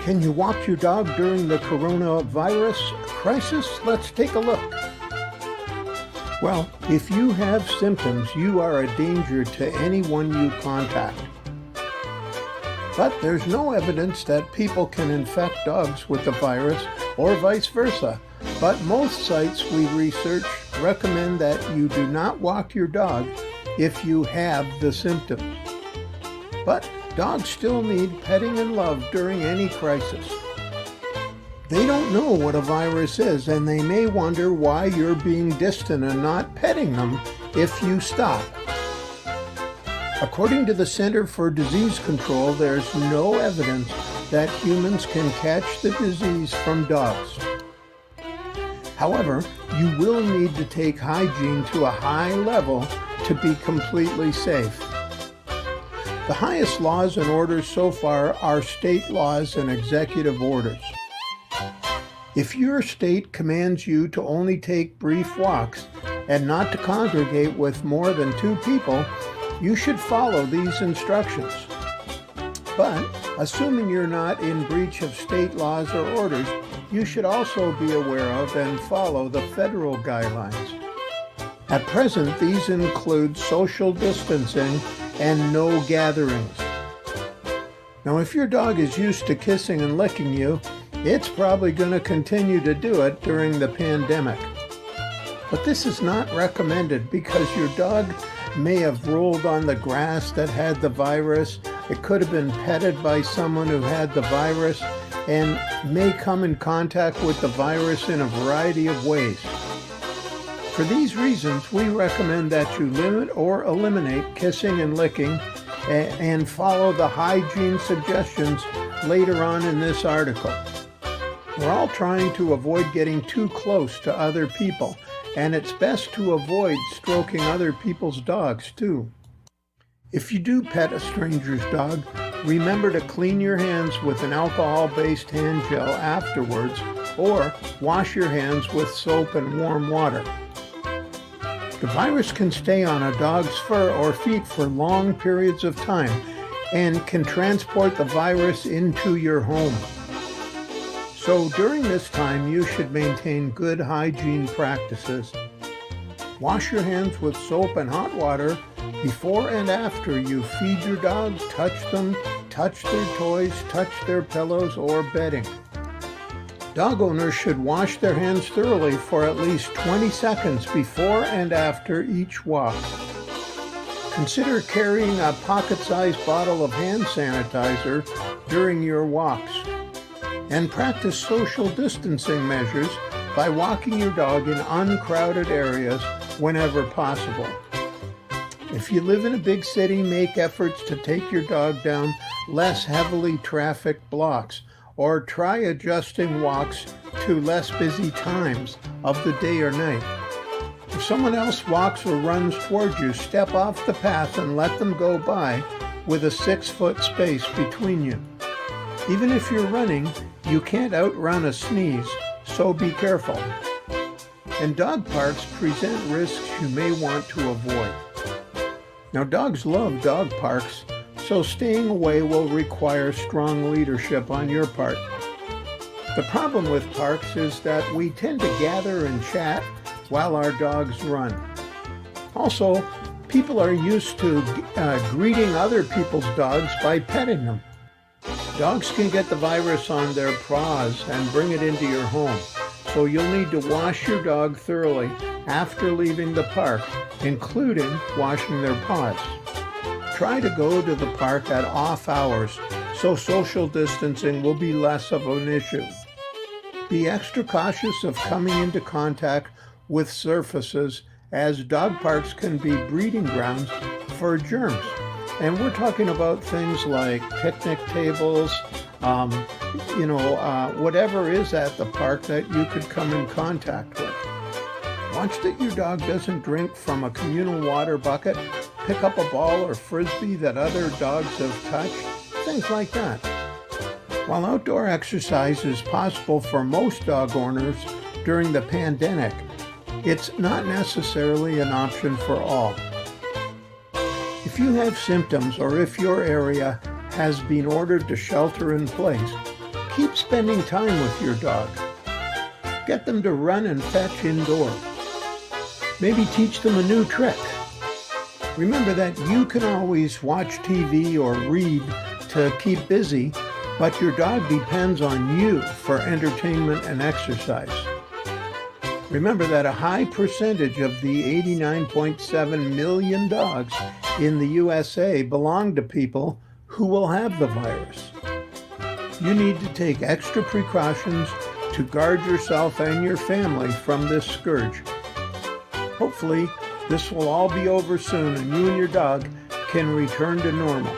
Can you walk your dog during the coronavirus crisis? Let's take a look. Well, if you have symptoms, you are a danger to anyone you contact. But there's no evidence that people can infect dogs with the virus or vice versa. But most sites we research recommend that you do not walk your dog if you have the symptoms. But dogs still need petting and love during any crisis. They don't know what a virus is, and they may wonder why you're being distant and not petting them if you stop. According to the Center for Disease Control, there's no evidence that humans can catch the disease from dogs. However, you will need to take hygiene to a high level to be completely safe. The highest laws and orders so far are state laws and executive orders. If your state commands you to only take brief walks and not to congregate with more than 2 people, you should follow these instructions. But, assuming you're not in breach of state laws or orders, you should also be aware of and follow the federal guidelines. At present, these include social distancing and no gatherings. Now, if your dog is used to kissing and licking you, it's probably going to continue to do it during the pandemic. But this is not recommended because your dog may have rolled on the grass that had the virus. It could have been petted by someone who had the virus and may come in contact with the virus in a variety of ways. For these reasons, we recommend that you limit or eliminate kissing and licking and follow the hygiene suggestions later on in this article. We're all trying to avoid getting too close to other people, and it's best to avoid stroking other people's dogs too. If you do pet a stranger's dog, remember to clean your hands with an alcohol-based hand gel afterwards, or wash your hands with soap and warm water. The virus can stay on a dog's fur or feet for long periods of time and can transport the virus into your home. So during this time, you should maintain good hygiene practices. Wash your hands with soap and hot water before and after you feed your dog, touch them, touch their toys, touch their pillows or bedding. Dog owners should wash their hands thoroughly for at least 20 seconds before and after each walk. Consider carrying a pocket-sized bottle of hand sanitizer during your walks. And practice social distancing measures by walking your dog in uncrowded areas whenever possible. If you live in a big city, make efforts to take your dog down less heavily trafficked blocks, or try adjusting walks to less busy times of the day or night. If someone else walks or runs towards you, step off the path and let them go by with a 6-foot space between you. Even if you're running, you can't outrun a sneeze, so be careful. And dog parks present risks you may want to avoid. Now, dogs love dog parks, so staying away will require strong leadership on your part. The problem with parks is that we tend to gather and chat while our dogs run. Also, people are used to greeting other people's dogs by petting them. Dogs can get the virus on their paws and bring it into your home, so you'll need to wash your dog thoroughly after leaving the park, including washing their paws. Try to go to the park at off hours, so social distancing will be less of an issue. Be extra cautious of coming into contact with surfaces, as dog parks can be breeding grounds for germs. And we're talking about things like picnic tables, whatever is at the park that you could come in contact with. Watch that your dog doesn't drink from a communal water bucket, pick up a ball or frisbee that other dogs have touched, things like that. While outdoor exercise is possible for most dog owners during the pandemic, it's not necessarily an option for all. If you have symptoms or if your area has been ordered to shelter in place, Keep spending time with your dog. Get them to run and fetch indoors. Maybe teach them a new trick. Remember that you can always watch TV or read to keep busy, but your dog depends on you for entertainment and exercise. Remember that a high percentage of the 89.7 million dogs in the USA belong to people who will have the virus. You need to take extra precautions to guard yourself and your family from this scourge. Hopefully, this will all be over soon and you and your dog can return to normal.